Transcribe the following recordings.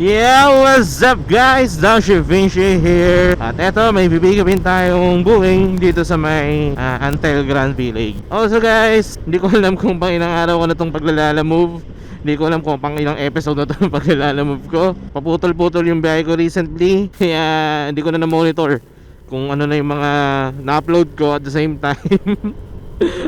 Yeah, what's up guys? Dashi Vinci here. At eto, may bibigyan tayong booking dito sa may Antel Grand Village. Also guys, hindi ko alam kung pang ilang araw ko na itong paglalala move. Hindi ko alam kung pang ilang episode na itong paglalala move ko. Paputol-putol yung biyahe ko recently. Kaya hindi ko na na-monitor kung ano na yung mga na-upload ko at the same time.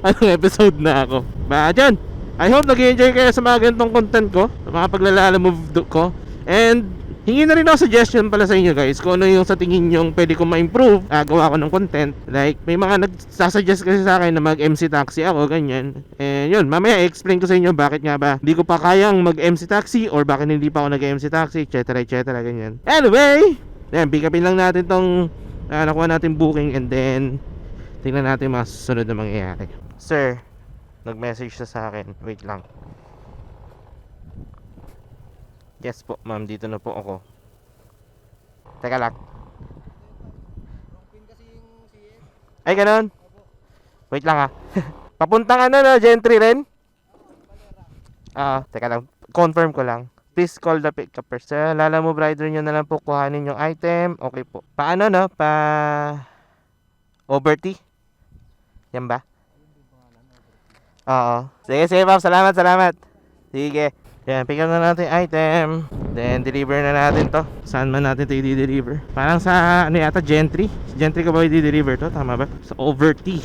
Anong episode na ako. But yun, I hope nag-enjoy kayo sa mga ganitong content ko, sa mga paglalala move ko. And hingi na rin ako suggestion pala sa inyo guys kung ano yung sa tingin nyo pwede ko ma-improve. Gawa ko ng content. Like may mga nagsasuggest kasi sa akin na mag-MC taxi ako, ganyan. And yun, mamaya i-explain ko sa inyo bakit nga ba hindi ko pa kayang mag-MC taxi or bakit hindi pa ako nag-MC taxi, etc, ganyan. Anyway, yan, pick upin lang natin tong nakuha natin booking. And then tingnan natin mga susunod na mangyayari. Sir, nag-message siya sa akin. Wait lang. Yes po, ma'am. Dito na po ako. Teka lang. Ay, ganun? Wait lang ha. Papuntang ano na, Gentry rin? Teka lang. Confirm ko lang. Please call the pickup person. Lala mo, rider nyo na lang po kuhanin yung item. Okay po. Paano no? Overty? Yan ba? Oo. Sige ma'am. Salamat. Sige. Yan, pick up na natin item. Then, deliver na natin to. Saan man natin to i-deliver? Parang sa, ano yata, Gentry? Gentry ka ba i-deliver to? Tama ba? Sa Overty.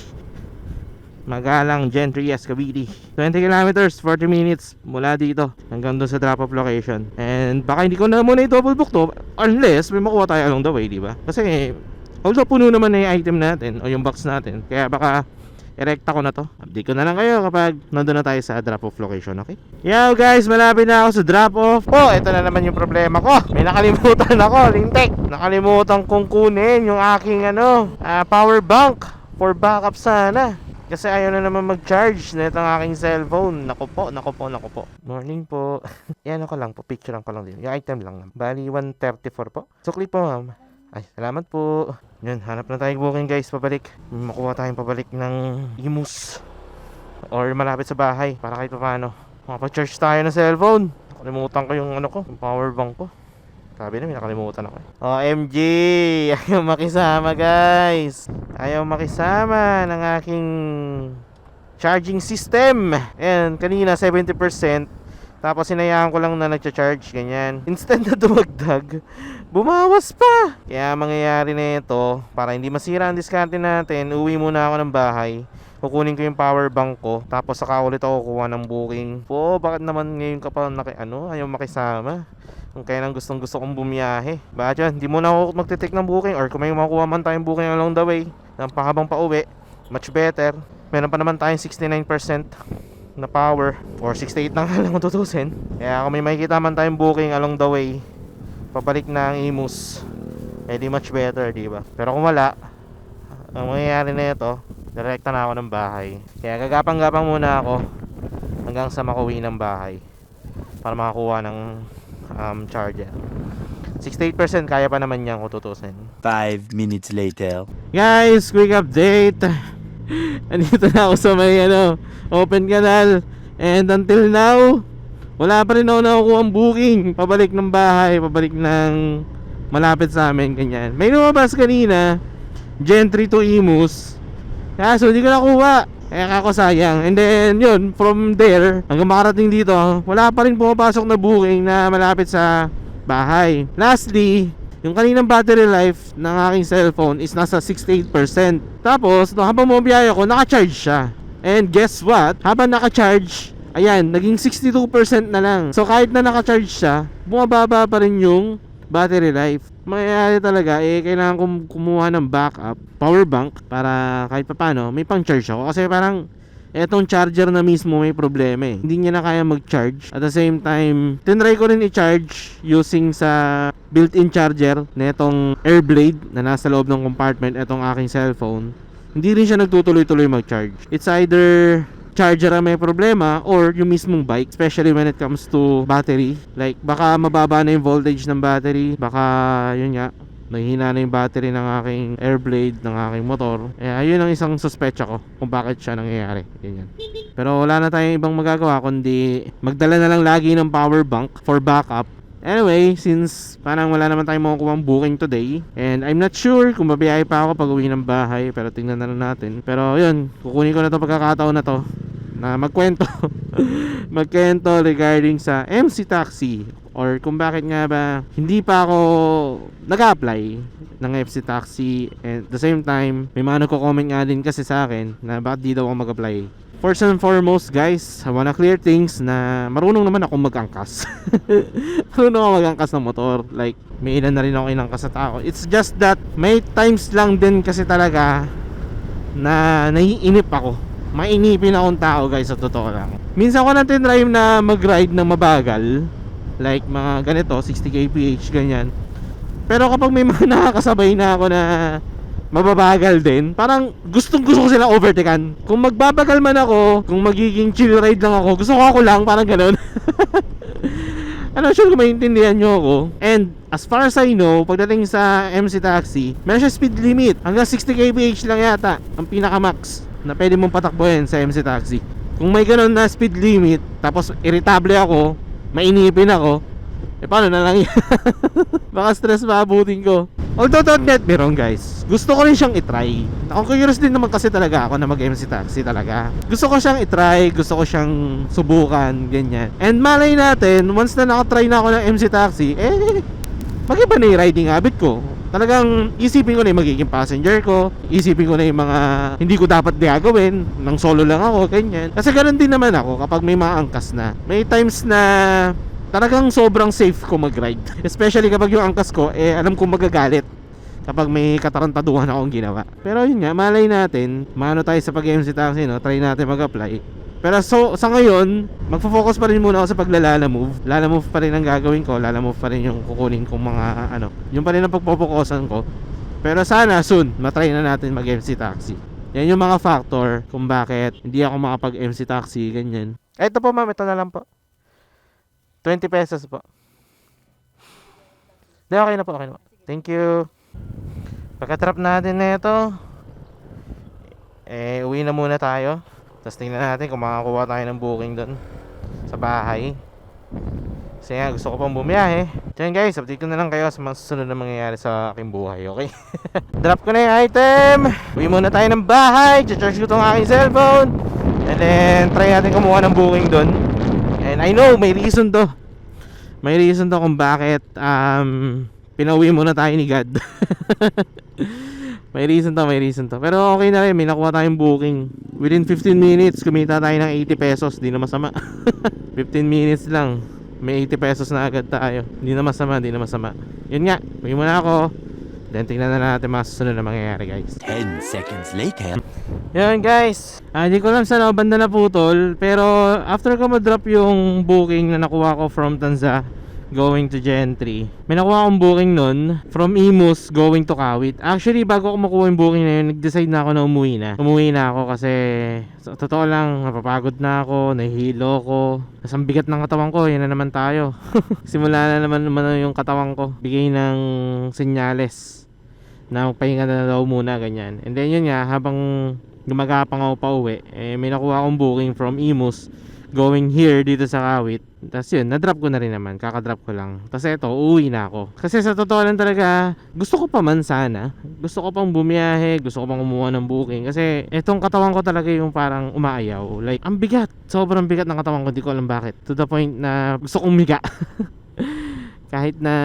Magalang Gentry, yes, Cavite. 20 kilometers, 40 minutes mula dito hanggang doon sa drop-off location. And baka hindi ko na muna i-double book to unless may makuha tayo along the way, di ba? Kasi, although puno naman na yung item natin o yung box natin, kaya baka erekta ko na to. Update ko na lang kayo kapag nandun na tayo sa drop-off location, okay? Yo guys, malapit na ako sa drop-off. Ito na naman yung problema ko. May nakalimutan ako, lintik. Nakalimutan kong kunin yung aking power bank for backup sana. Kasi ayaw na naman mag-charge na itong aking cellphone. Naku po. Morning po. Yan ako lang po, picture lang pa lang din. Yung item lang. Bali 134 po. Sukli po ma'am. Ay, salamat po. Yun, hanap na tayong booking guys, pabalik. Makuha tayong pabalik ng Imus or malapit sa bahay para kahit paano makapag-charge tayo ng cellphone. Nakalimutan ko yung yung power bank ko. Sabi na, may nakalimutan ako. OMG! Ayaw makisama guys. Ayaw makisama ng aking charging system. And kanina 70%. Tapos sinayaan ko lang na nagcha-charge, ganyan. Instead na dumagdag, bumawas pa. Kaya mangyayari na ito, para hindi masira ang diskarte natin, uwi muna ako ng bahay. Kukunin ko yung power bank ko, tapos saka ulit ako kukuha ng booking. Bakit naman ngayon ka pa ayaw makisama? Kung kailan gusto kong bumiyahe. Bakit yan? Hindi muna ako magte-take ng booking, or kung may makuha man tayong booking along the way, ng pahabang pauwi, much better. Meron pa naman tayong 69% na power, or 68 na lang kung tutusin. Kaya kung may makikita man tayong booking along the way pabalik ng Imus, di much better, di ba? Pero kung wala, ang mangyayari na ito, direkta na ako ng bahay. Kaya gagapang-gapang muna ako hanggang sa makuwi ng bahay para makakuha ng charger. 68% kaya pa naman yan kung tutusin. 5 minutes later. Guys, quick update. Andito na ako sa may open canal. And until now, wala pa rin ako nakukuha ang booking pabalik ng bahay, pabalik ng malapit sa amin, ganyan. May lumabas kanina, Gentry to Imus, kaso hindi ko nakuha. Kaya ako sayang. And then yun, from there hanggang makarating dito, wala pa rin pumapasok na booking na malapit sa bahay. Lastly, yung kaninang battery life ng aking cellphone is nasa 68%. Tapos, habang bumiyahe ako, naka-charge siya. And guess what? Habang naka-charge, ayan, naging 62% na lang. So, kahit na naka-charge siya, bumababa pa rin yung battery life. Mangyayari talaga, kailangan kong kumuha ng backup power bank para kahit paano may pang-charge ako. Kasi parang etong charger na mismo may problema eh. Hindi niya na kaya mag-charge. At the same time, tinry ko rin i-charge using sa built-in charger na itong Airblade na nasa loob ng compartment itong aking cellphone. Hindi rin siya nagtutuloy-tuloy mag-charge. It's either charger ang may problema or yung mismong bike, especially when it comes to battery. Like baka mababa na yung voltage ng battery, baka yun nga, nahihina na yung battery ng aking Airblade, ng aking motor. Ayun ang isang suspecha ko kung bakit siya nangyayari. Ganyan. Pero wala na tayong ibang magagawa kundi magdala na lang lagi ng power bank for backup. Anyway, since parang wala naman tayong makukuha booking today, and I'm not sure kung babiyahe pa ako pag uwi ng bahay, pero tingnan na lang natin. Pero yun, kukunin ko na to pagkakataon na to na magkwento magkwento regarding sa MC Taxi, or kung bakit nga ba hindi pa ako nag-apply ng MC Taxi, and at the same time may mga nagko-comment nga din kasi sa akin na bakit di daw ako mag-apply. First and foremost guys, I wanna clear things na marunong naman ako mag-angkas. Marunong ako mag-angkas ng motor. Like, may ilan na rin ako inangkas sa tao. It's just that may times lang din kasi talaga na naiinip ako. Mainipin akong tao guys, sa totoo lang. Minsan ko lang tinry na mag-ride ng mabagal, like mga ganito, 60 kph ganyan. Pero kapag may mga nakakasabay na ako na mababagal din, parang gusto ko sila overtaken. Kung magbabagal man ako, kung magiging chill ride lang ako, gusto ko ako lang, parang gano'n. Ano, sure kung maintindihan nyo ako. And as far as I know, pagdating sa MC Taxi, meron siya speed limit. Hanggang 60 kph lang yata ang pinaka-max na pwede mong patakbuhin sa MC Taxi. Kung may gano'n na speed limit, tapos irritable ako, mainipin ako, paano na lang yan? Baka stress maabutin ko. Although don't get me wrong guys, gusto ko rin siyang itry. Ako curious din naman kasi talaga ako na mag-MC Taxi talaga. Gusto ko siyang itry, gusto ko siyang subukan, ganyan. And malay natin, once na nakatry na ako ng MC Taxi, mag-iba na yung riding habit ko. Talagang isipin ko na yung magiging passenger ko, isipin ko na yung mga hindi ko dapat gagawin, nang solo lang ako, ganyan. Kasi ganoon din naman ako kapag may mga angkas na. May times na talagang sobrang safe ko mag-ride. Especially kapag yung angkas ko, alam kong magagalit kapag may katarantaduhan akong ginawa. Pero yun nga, malay natin, maano tayo sa pag-MC Taxi, no? Try natin mag-apply. Pero sa ngayon, magfo-focus pa rin muna ako sa paglalala-move. Lala-move pa rin ang gagawin ko, lala-move pa rin yung kukunin kong mga yung pa rin ang pagpofokusan ko. Pero sana soon, matry na natin mag-MC Taxi. Yan yung mga factor kung bakit hindi ako makapag-MC Taxi, ganyan. Ito po ma'am, ito na lang po. 20 pesos po. Di, okay na po, okay na po. Thank you. Pagka-trap natin na ito, uwi na muna tayo. Tapos tingnan natin kung makakuha tayo ng booking doon sa bahay. Kasi nga, gusto ko pang bumiyahe. Diyan guys, update ko na lang kayo sa mga susunod na mangyayari sa aking buhay, okay? Drop ko na yung item. Uwi muna tayo ng bahay. Charge ko itong aking cellphone. And then, try natin kumuha ng booking doon. And I know, may reason to. May reason to kung bakit pinauwi muna tayo ni God. May reason to. Pero okay na rin, may nakuha tayong booking. Within 15 minutes, kumita tayo ng 80 pesos. Di na masama. 15 minutes lang, may 80 pesos na agad tayo. Di na masama. Yun nga, uwi muna ako. Then tingnan na natin mga susunod na mangyayari guys. 10 seconds later. Yan guys, hindi ko alam saan ako banda na putol. Pero after ko ma-drop yung booking na nakuha ko from Tanza going to Gentry, may nakuha akong booking nun from Imus going to Kawit. Actually, bago ako makuha yung booking na yun, nag-decide na ako na umuwi na ako kasi sa totoo lang, napapagod na ako, nahihilo ko, tas ang bigat ng katawan ko. Yan na naman tayo. Simula na naman yung katawan ko bigay ng senyales na magpahinga na daw muna, ganyan. And then yun nga, habang gumagapang ako pa uwi, may nakuha akong booking from Imus going here dito sa Kawit. Tapos yun, na-drop ko na rin naman, kakadrop ko lang. Tapos eto, uuwi na ako. Kasi sa totoo lang talaga, gusto ko pa man sana, gusto ko pang bumiyahe, gusto ko pang kumuha ng booking. Kasi etong katawan ko talaga yung parang umaayaw. Like, ang bigat, sobrang bigat ng katawan ko, di ko alam bakit. To the point na gusto kong miga. Kahit na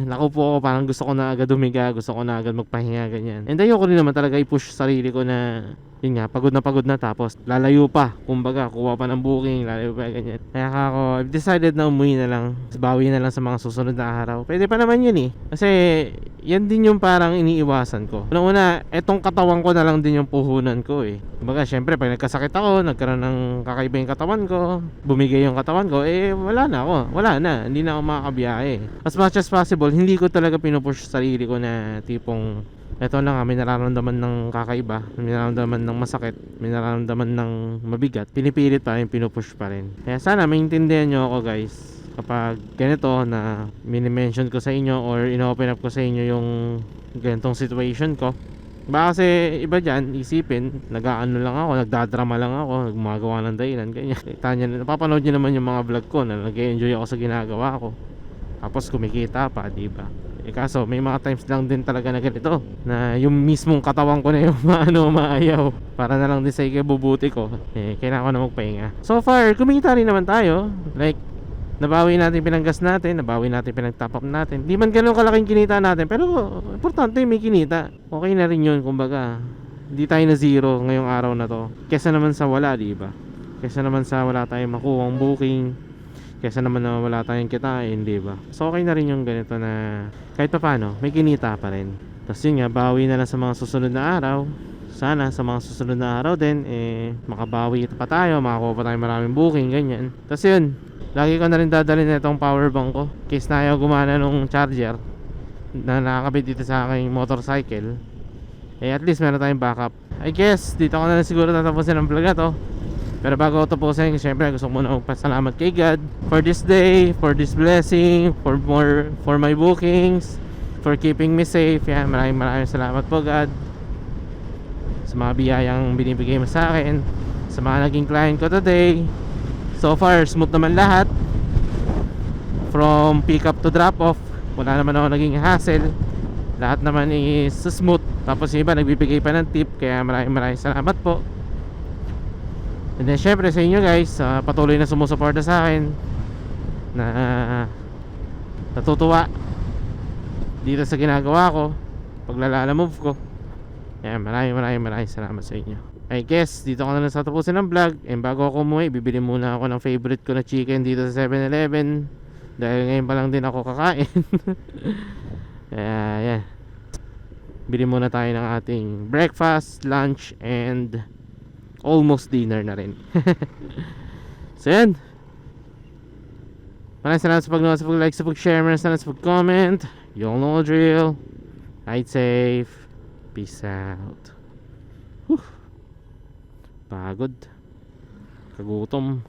nakupo ako, parang gusto ko na agad humiga, gusto ko na agad magpahinga, ganyan. And ayoko rin naman talaga i-push sarili ko na, yun nga, pagod na tapos lalayo pa, kumbaga kuha pa ng booking, lalayo pa, ganyan. Kaya ako, I've decided na umuwi na lang, bawi na lang sa mga susunod na araw. Pwede pa naman yun kasi yan din yung parang iniiwasan ko. Una, etong katawan ko na lang din yung puhunan ko Kumbaga, syempre, pag nagkasakit ako, nagkaroon ng kakaiba yung katawan ko, bumigay yung katawan ko, wala na, hindi na ako makakabiyahe. As much as possible, hindi ko talaga pinupush sarili ko na tipong eto na nga, may nararamdaman ng kakaiba, may nararamdaman ng masakit, may nararamdaman ng mabigat, pinipilit pa rin, pinupush pa rin. Kaya sana maintindihan nyo ako guys, kapag ganito na mini-mention ko sa inyo or ino-open up ko sa inyo yung ganitong situation ko. Baka kasi iba dyan, isipin, nag-aano lang ako, nagdadrama lang ako, gumagawa ng dahilan, ganyan. Napapanood nyo naman yung mga vlog ko na nag-enjoy ako sa ginagawa ko. tapos kumikita pa, di ba? Kaso may mga times lang din talaga na ganito, na yung mismong katawan ko na yung maayaw, para na lang din sa ikabubuti ko, kailangan ko na magpahinga. So far kumita rin naman tayo, like nabawi natin pinanggas natin, nabawi natin pinag-top up natin. Di man ganun kalaking kinita natin, pero importante may kinita. Okay na rin yun, kumbaga hindi tayo na zero ngayong araw na to, kesa naman sa wala, di ba? Kesa naman sa wala tayong makuhang booking, kesa naman na wala tayong kitain, di ba? So okay na rin yung ganito na kahit pa paano may kinita pa rin. Tapos yun nga, bawi na lang sa mga susunod na araw. Sana sa mga susunod na araw din makabawi pa tayo, makakuha pa tayo maraming booking, ganyan. Tapos yun, lagi ko na rin dadalhin na itong power bank ko, case na ayaw gumana nung charger na nakakabit dito sa aking motorcycle. At least meron tayong backup. I guess dito ko na lang siguro tatapusin ang vlog na to. Pero bago ko tapusin, syempre gusto ko muna magpasalamat kay God for this day, for this blessing, for my bookings, for keeping me safe. Yan, maraming salamat po God sa mga biyayang binibigay mo sa akin, sa mga naging client ko today. So far smooth naman lahat, from pick up to drop off. Wala naman ako naging hassle, lahat naman is smooth. Tapos yung iba nagbibigay pa ng tip, kaya maraming salamat po. And then syempre sa inyo guys, patuloy na sumusuporta sa akin, na natutuwa dito sa ginagawa ko, paglalala-move ko. Yan, maraming salamat sa inyo. I guess dito ko na lang tapusin ng vlog. And bago ako umuwi, bibili muna ako ng favorite ko na chicken dito sa 7-Eleven, dahil ngayon pa lang din ako kakain. Kaya yan, bili muna tayo ng ating breakfast, lunch, and almost dinner na rin. So yan, maraming salamat sa pagnood, sa pag-like, sa pag-share, maraming salamat sa pag-comment. You all know the drill. Ride safe. Peace out. Whew. Pagod, kagutom.